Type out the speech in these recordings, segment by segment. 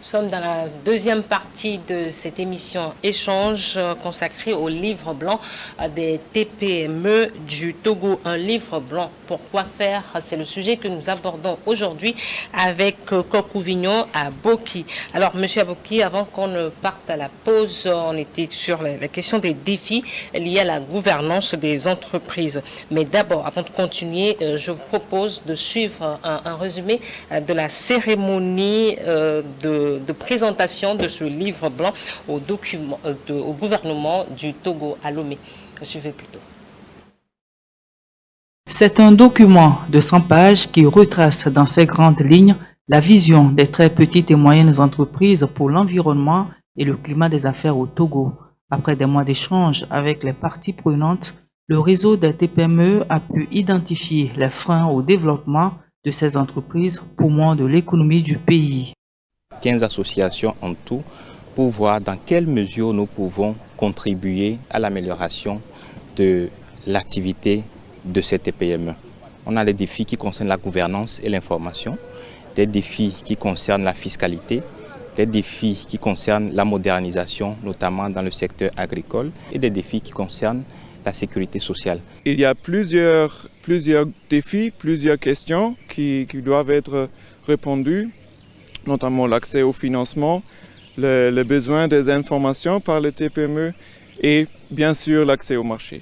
Nous sommes dans la deuxième partie de cette émission échange consacrée au livre blanc des TPME du Togo. Un livre blanc, pourquoi faire? C'est le sujet que nous abordons aujourd'hui avec Kokouvignon Aboki. Alors, Monsieur Aboki, avant qu'on ne parte à la pause, on était sur la question des défis liés à la gouvernance des entreprises. Mais d'abord, avant de continuer, je vous propose de suivre un résumé de la cérémonie de présentation de ce livre blanc au gouvernement du Togo à Lomé. Suivez plutôt. C'est un document de 100 pages qui retrace dans ses grandes lignes la vision des très petites et moyennes entreprises pour l'environnement et le climat des affaires au Togo. Après des mois d'échanges avec les parties prenantes, le réseau des TPME a pu identifier les freins au développement de ces entreprises, poumons de l'économie du pays. 15 associations en tout pour voir dans quelle mesure nous pouvons contribuer à l'amélioration de l'activité de ces TPME. On a les défis qui concernent la gouvernance et l'information, des défis qui concernent la fiscalité, des défis qui concernent la modernisation, notamment dans le secteur agricole, et des défis qui concernent la sécurité sociale. Il y a plusieurs défis, plusieurs questions qui doivent être répondues, notamment l'accès au financement, les besoins des informations par les TPME et bien sûr l'accès au marché.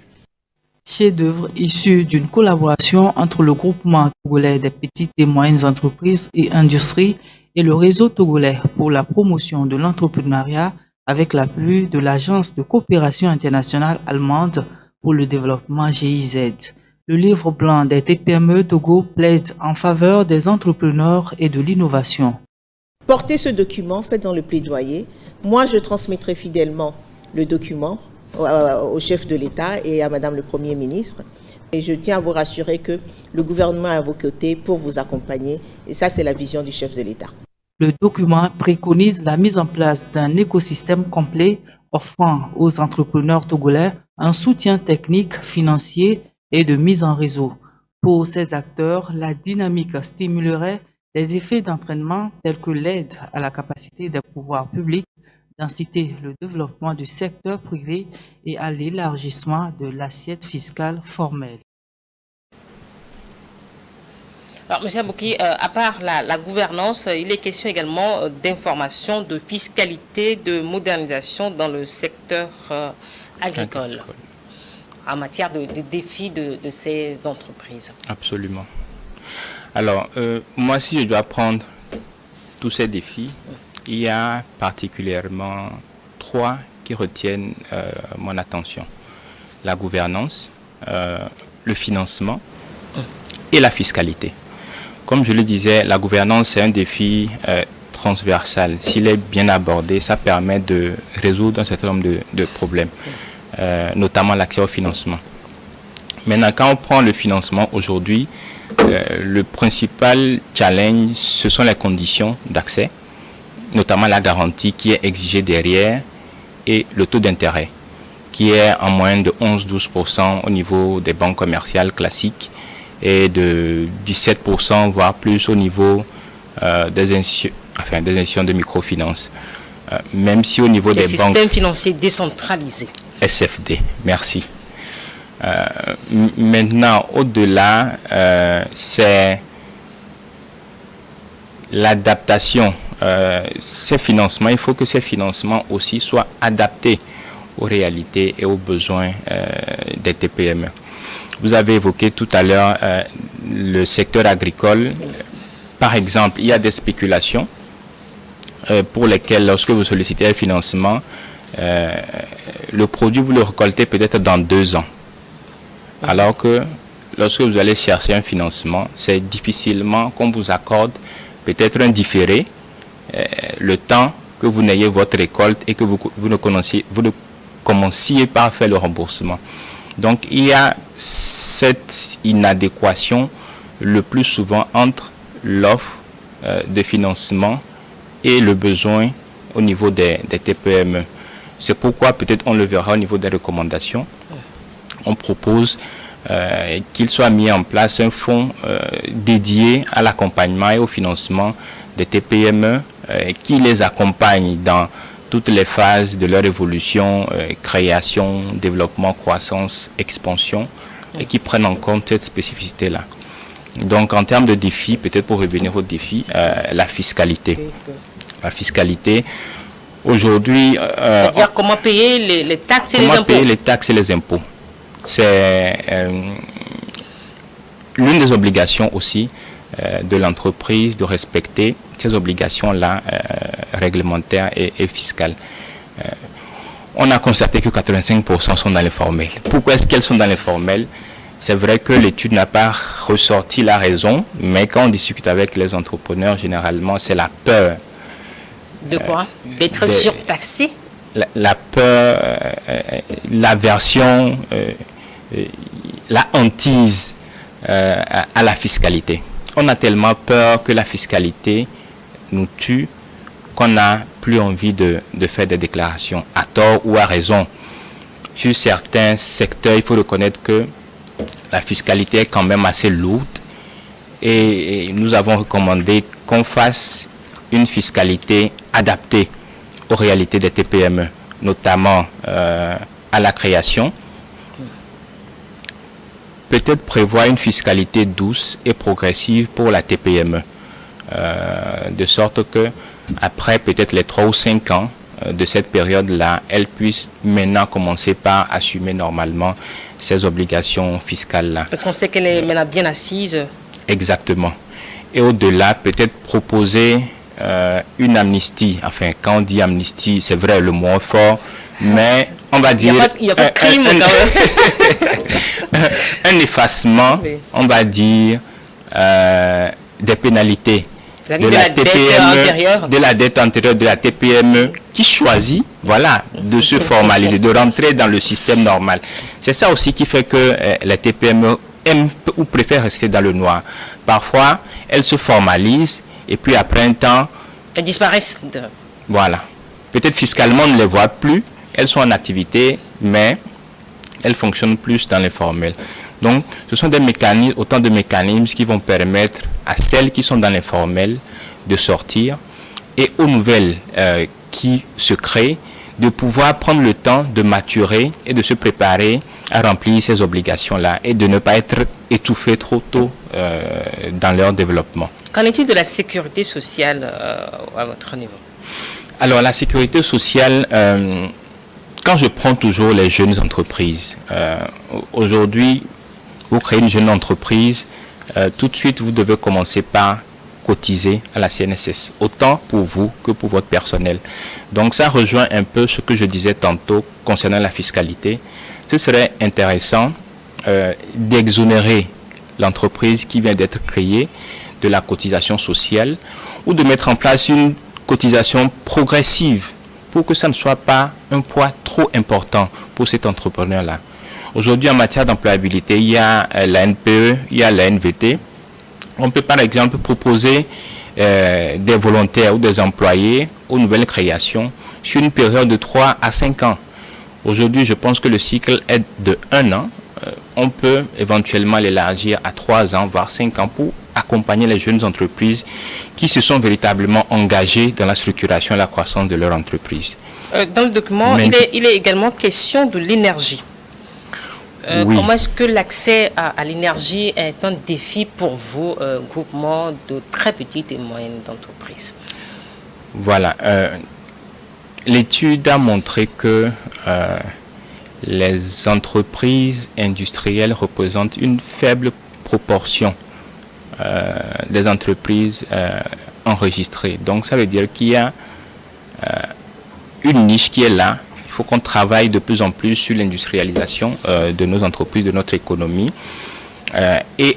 Chef-d'œuvre issu d'une collaboration entre le groupement togolais des petites et moyennes entreprises et industries et le réseau togolais pour la promotion de l'entrepreneuriat avec l'appui de l'Agence de coopération internationale allemande pour le développement GIZ. Le livre blanc des TPME Togo plaide en faveur des entrepreneurs et de l'innovation. Portez ce document, faites dans le plaidoyer. Moi, je transmettrai fidèlement le document au chef de l'État et à Madame le Premier ministre. Et je tiens à vous rassurer que le gouvernement est à vos côtés pour vous accompagner. Et ça, c'est la vision du chef de l'État. Le document préconise la mise en place d'un écosystème complet offrant aux entrepreneurs togolais un soutien technique, financier et de mise en réseau. Pour ces acteurs, la dynamique stimulerait des effets d'entraînement tels que l'aide à la capacité des pouvoirs publics d'inciter le développement du secteur privé et à l'élargissement de l'assiette fiscale formelle. Alors, M. Aboki, à part la gouvernance, il est question également d'information, de fiscalité, de modernisation dans le secteur agricole, en matière de défis de ces entreprises. Absolument. Alors, moi, si je dois prendre tous ces défis, il y a particulièrement 3 qui retiennent mon attention. La gouvernance, le financement et la fiscalité. Comme je le disais, la gouvernance, c'est un défi transversal. S'il est bien abordé, ça permet de résoudre un certain nombre de problèmes, notamment l'accès au financement. Maintenant, quand on prend le financement aujourd'hui, le principal challenge, ce sont les conditions d'accès, notamment la garantie qui est exigée derrière et le taux d'intérêt qui est en moyenne de 11-12% au niveau des banques commerciales classiques et de 17% voire plus au niveau des institutions de microfinance. Même si au niveau des banques... Système financier décentralisé. SFD, merci. Maintenant, au-delà, c'est l'adaptation. Ces financements, il faut que ces financements aussi soient adaptés aux réalités et aux besoins des TPME. Vous avez évoqué tout à l'heure le secteur agricole. Par exemple, il y a des spéculations pour lesquelles, lorsque vous sollicitez un financement, le produit, vous le récoltez peut-être dans 2 ans. Alors que lorsque vous allez chercher un financement, c'est difficilement qu'on vous accorde peut-être un différé, le temps que vous n'ayez votre récolte et que vous ne commenciez pas à faire le remboursement. Donc il y a cette inadéquation le plus souvent entre l'offre de financement et le besoin au niveau des TPME. C'est pourquoi peut-être on le verra au niveau des recommandations. On propose qu'il soit mis en place un fonds dédié à l'accompagnement et au financement des TPME qui les accompagne dans toutes les phases de leur évolution, création, développement, croissance, expansion, et qui prennent en compte cette spécificité-là. Donc en termes de défis, peut-être pour revenir au défi, la fiscalité. La fiscalité, aujourd'hui... C'est-à-dire comment payer les taxes et les impôts. Comment payer les taxes et les impôts. C'est l'une des obligations aussi de l'entreprise de respecter ces obligations-là réglementaires et fiscales. On a constaté que 85% sont dans l'informel. Pourquoi est-ce qu'elles sont dans l'informel? C'est vrai que l'étude n'a pas ressorti la raison, mais quand on discute avec les entrepreneurs, généralement, c'est la peur. De quoi? D'être surtaxé? La peur, l'aversion, la hantise à la fiscalité. On a tellement peur que la fiscalité nous tue qu'on n'a plus envie de faire des déclarations, à tort ou à raison. Sur certains secteurs, il faut reconnaître que la fiscalité est quand même assez lourde et nous avons recommandé qu'on fasse une fiscalité adaptée aux réalités des TPME, notamment à la création. Peut-être prévoir une fiscalité douce et progressive pour la TPME, de sorte que après peut-être les 3 ou 5 ans de cette période-là, elle puisse maintenant commencer par assumer normalement ses obligations fiscales-là. Parce qu'on sait qu'elle est maintenant bien assise. Exactement. Et au-delà, peut-être proposer une amnistie. Enfin, quand on dit amnistie, c'est vrai, le mot est fort, mais on va dire... Il n'y a pas de crime quand même. Un effacement, oui. On va dire, des pénalités. De la TPME, de la dette antérieure de la TPME qui choisit, voilà, de se formaliser, de rentrer dans le système normal. C'est ça aussi qui fait que les TPME aiment ou préfèrent rester dans le noir. Parfois, elles se formalisent et puis après un temps... Elles disparaissent. Voilà. Peut-être fiscalement, on ne les voit plus. Elles sont en activité, mais elles fonctionnent plus dans l'informel. Donc, ce sont des mécanismes, autant de mécanismes qui vont permettre à celles qui sont dans l'informel de sortir et aux nouvelles qui se créent de pouvoir prendre le temps de maturer et de se préparer à remplir ces obligations-là et de ne pas être étouffés trop tôt dans leur développement. Qu'en est-il de la sécurité sociale à votre niveau? Alors, la sécurité sociale, quand je prends toujours les jeunes entreprises, aujourd'hui, vous créez une jeune entreprise, tout de suite, vous devez commencer par cotiser à la CNSS, autant pour vous que pour votre personnel. Donc, ça rejoint un peu ce que je disais tantôt concernant la fiscalité. Ce serait intéressant d'exonérer l'entreprise qui vient d'être créée de la cotisation sociale ou de mettre en place une cotisation progressive pour que ça ne soit pas un poids trop important pour cet entrepreneur-là. Aujourd'hui, en matière d'employabilité, il y a la NPE, il y a la NVT. On peut par exemple proposer des volontaires ou des employés aux nouvelles créations sur une période de 3 à 5 ans. Aujourd'hui, je pense que le cycle est de 1 an. On peut éventuellement l'élargir à 3 ans, voire 5 ans pour accompagner les jeunes entreprises qui se sont véritablement engagées dans la structuration et la croissance de leur entreprise. Dans le document, il est également question de l'énergie. Oui. Comment est-ce que l'accès à l'énergie est un défi pour vous, groupement de très petites et moyennes entreprises? Voilà. L'étude a montré que les entreprises industrielles représentent une faible proportion des entreprises enregistrées. Donc, ça veut dire qu'il y a une niche qui est là. Il faut qu'on travaille de plus en plus sur l'industrialisation de nos entreprises, de notre économie. Et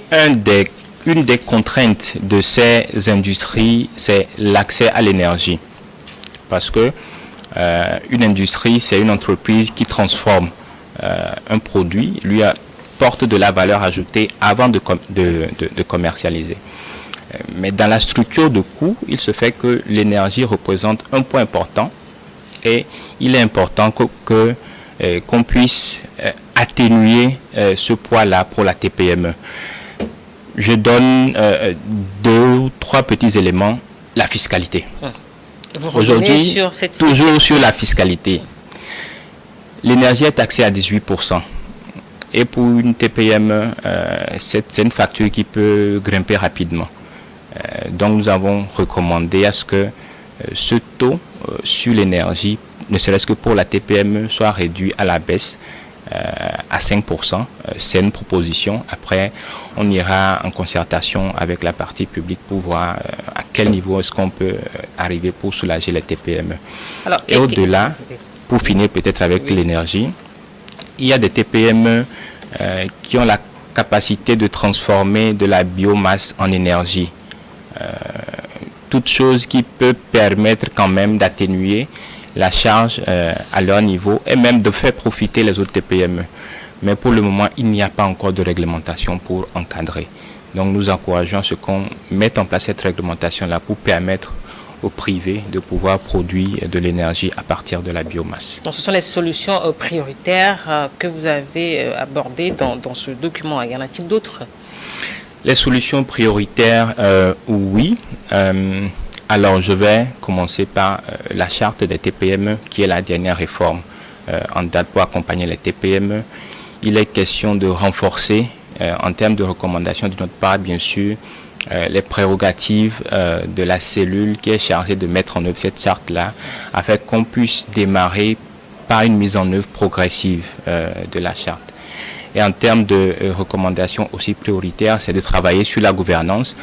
une des contraintes de ces industries, c'est l'accès à l'énergie. Parce que une industrie, c'est une entreprise qui transforme un produit, lui apporte de la valeur ajoutée avant de commercialiser. Mais dans la structure de coût, il se fait que l'énergie représente un point important. Et il est important qu'on puisse atténuer ce poids-là pour la TPME. Je donne 2 ou 3 petits éléments. La fiscalité. Vous revenez sur cette toujours sur la fiscalité. L'énergie est taxée à 18%. Et pour une TPME, c'est une facture qui peut grimper rapidement. Donc nous avons recommandé à ce que ce taux sur l'énergie, ne serait-ce que pour la TPME, soit réduit à la baisse à 5%. C'est une proposition. Après, on ira en concertation avec la partie publique pour voir à quel niveau est-ce qu'on peut arriver pour soulager les TPME. Alors, et au-delà, pour finir peut-être avec l'énergie, il y a des TPME qui ont la capacité de transformer de la biomasse en énergie. Toute chose qui peut permettre quand même d'atténuer la charge à leur niveau et même de faire profiter les autres TPME. Mais pour le moment, il n'y a pas encore de réglementation pour encadrer. Donc nous encourageons à ce qu'on mette en place cette réglementation-là pour permettre au privé de pouvoir produire de l'énergie à partir de la biomasse. Donc ce sont les solutions prioritaires que vous avez abordées dans ce document. Y en a-t-il d'autres? Les solutions prioritaires, oui. Alors je vais commencer par la charte des TPME qui est la dernière réforme en date pour accompagner les TPME. Il est question de renforcer en termes de recommandations de notre part, bien sûr, les prérogatives de la cellule qui est chargée de mettre en œuvre cette charte-là, afin qu'on puisse démarrer par une mise en œuvre progressive de la charte. Et en termes de recommandations aussi prioritaires, c'est de travailler sur la gouvernance.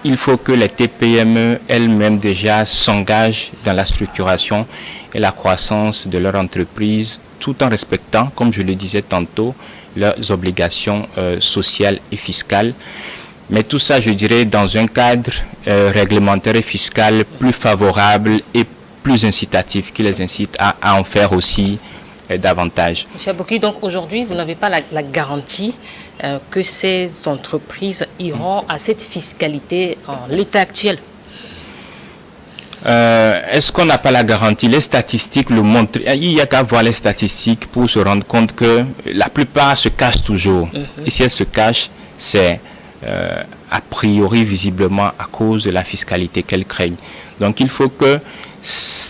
Il faut que les TPME elles-mêmes déjà s'engagent dans la structuration et la croissance de leur entreprise, tout en respectant, comme je le disais tantôt, leurs obligations sociales et fiscales. Mais tout ça, je dirais, dans un cadre réglementaire et fiscal plus favorable et plus incitatif, qui les incite à en faire aussi davantage. Monsieur Aboki, donc aujourd'hui, vous n'avez pas la garantie que ces entreprises iront à cette fiscalité en l'état actuel? Est-ce qu'on n'a pas la garantie? Les statistiques le montrent. Il n'y a qu'à voir les statistiques pour se rendre compte que la plupart se cachent toujours. Et si elles se cachent, c'est a priori visiblement à cause de la fiscalité qu'elles craignent. Donc il faut que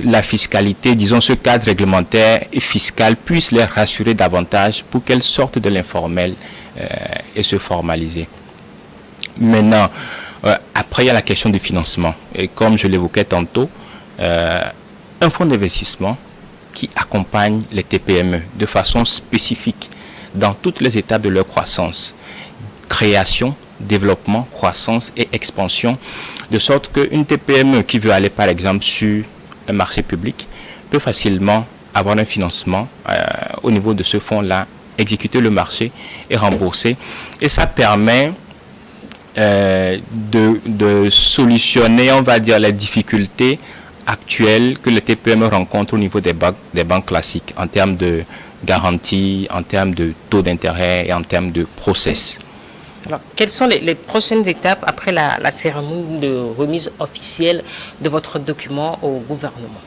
la fiscalité, disons ce cadre réglementaire et fiscal puisse les rassurer davantage pour qu'elles sortent de l'informel et se formaliser. Maintenant, après il y a la question du financement. Et comme je l'évoquais tantôt, un fonds d'investissement qui accompagne les TPME de façon spécifique dans toutes les étapes de leur croissance, création, développement, croissance et expansion, de sorte qu'une TPME qui veut aller par exemple sur un marché public peut facilement avoir un financement au niveau de ce fonds-là, exécuter le marché et rembourser. Et ça permet de solutionner, on va dire, les difficultés actuelles que les TPME rencontrent au niveau des banques classiques en termes de garantie, en termes de taux d'intérêt et en termes de process. Alors, quelles sont les prochaines étapes après la cérémonie de remise officielle de votre document au gouvernement?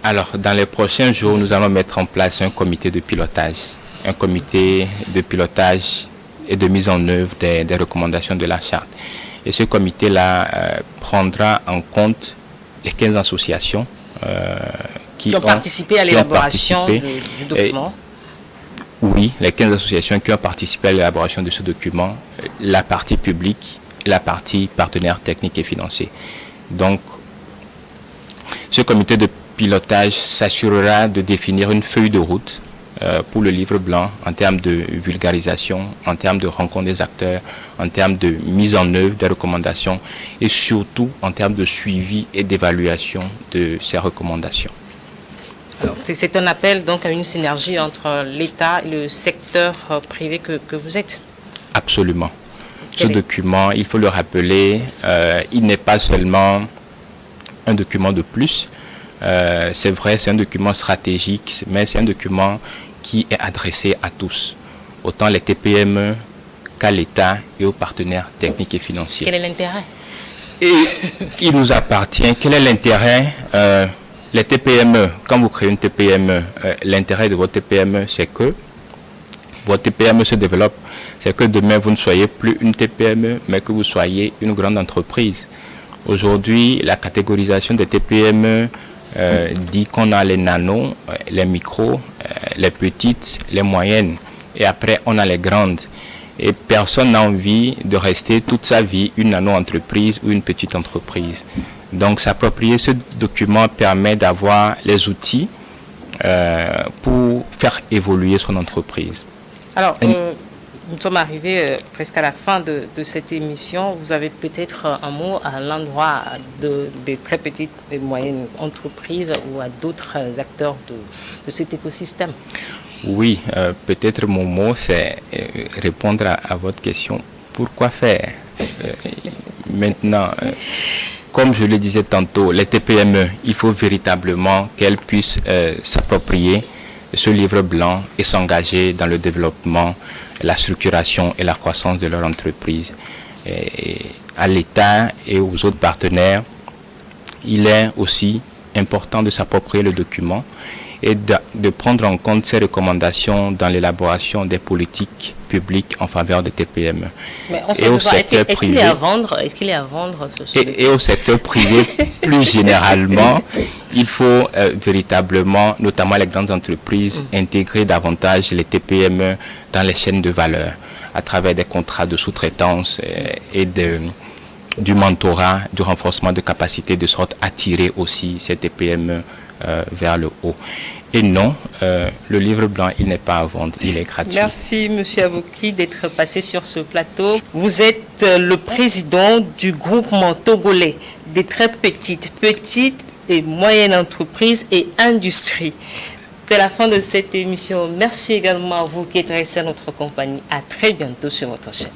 Alors, dans les prochains jours, nous allons mettre en place un comité de pilotage. Un comité de pilotage et de mise en œuvre des recommandations de la charte. Et ce comité-là prendra en compte les 15 associations qui ont participé à l'élaboration du document. Oui, les 15 associations qui ont participé à l'élaboration de ce document, la partie publique et la partie partenaires techniques et financiers. Donc, ce comité de pilotage s'assurera de définir une feuille de route pour le livre blanc en termes de vulgarisation, en termes de rencontre des acteurs, en termes de mise en œuvre des recommandations et surtout en termes de suivi et d'évaluation de ces recommandations. C'est un appel donc à une synergie entre l'État et le secteur privé que vous êtes. Absolument. Ce document, il faut le rappeler, il n'est pas seulement un document de plus. C'est vrai, c'est un document stratégique, mais c'est un document qui est adressé à tous, autant les TPME qu'à l'État et aux partenaires techniques et financiers. Quel est l'intérêt? Et il nous appartient. Quel est l'intérêt? Les TPME, quand vous créez une TPME, l'intérêt de votre TPME, c'est que votre TPME se développe. C'est que demain, vous ne soyez plus une TPME, mais que vous soyez une grande entreprise. Aujourd'hui, la catégorisation des TPME dit qu'on a les nanos, les micros, les petites, les moyennes, et après on a les grandes. Et personne n'a envie de rester toute sa vie une nano-entreprise ou une petite entreprise. Donc s'approprier ce document permet d'avoir les outils pour faire évoluer son entreprise. Alors, nous sommes arrivés presque à la fin de cette émission. Vous avez peut-être un mot à l'endroit des très petites et moyennes entreprises ou à d'autres acteurs de cet écosystème? Oui, peut-être mon mot, c'est répondre à votre question. Pourquoi faire maintenant comme je le disais tantôt, les TPME, il faut véritablement qu'elles puissent s'approprier ce livre blanc et s'engager dans le développement, la structuration et la croissance de leur entreprise. Et à l'État et aux autres partenaires, il est aussi important de s'approprier le document et de prendre en compte ces recommandations dans l'élaboration des politiques publiques en faveur des TPME. Mais on et au secteur privé. Est-ce qu'il est à vendre et au secteur privé, plus généralement, il faut véritablement, notamment les grandes entreprises, intégrer davantage les TPME dans les chaînes de valeur à travers des contrats de sous-traitance et du mentorat, du renforcement de capacités, de sorte à attirer aussi ces TPME vers le haut. Et non, le livre blanc, il n'est pas à vendre, il est gratuit. Merci, M. Aboki, d'être passé sur ce plateau. Vous êtes le président du groupement togolais des très petites et moyennes entreprises et industries. C'est la fin de cette émission. Merci également à vous qui êtes restés à notre compagnie. À très bientôt sur votre chaîne.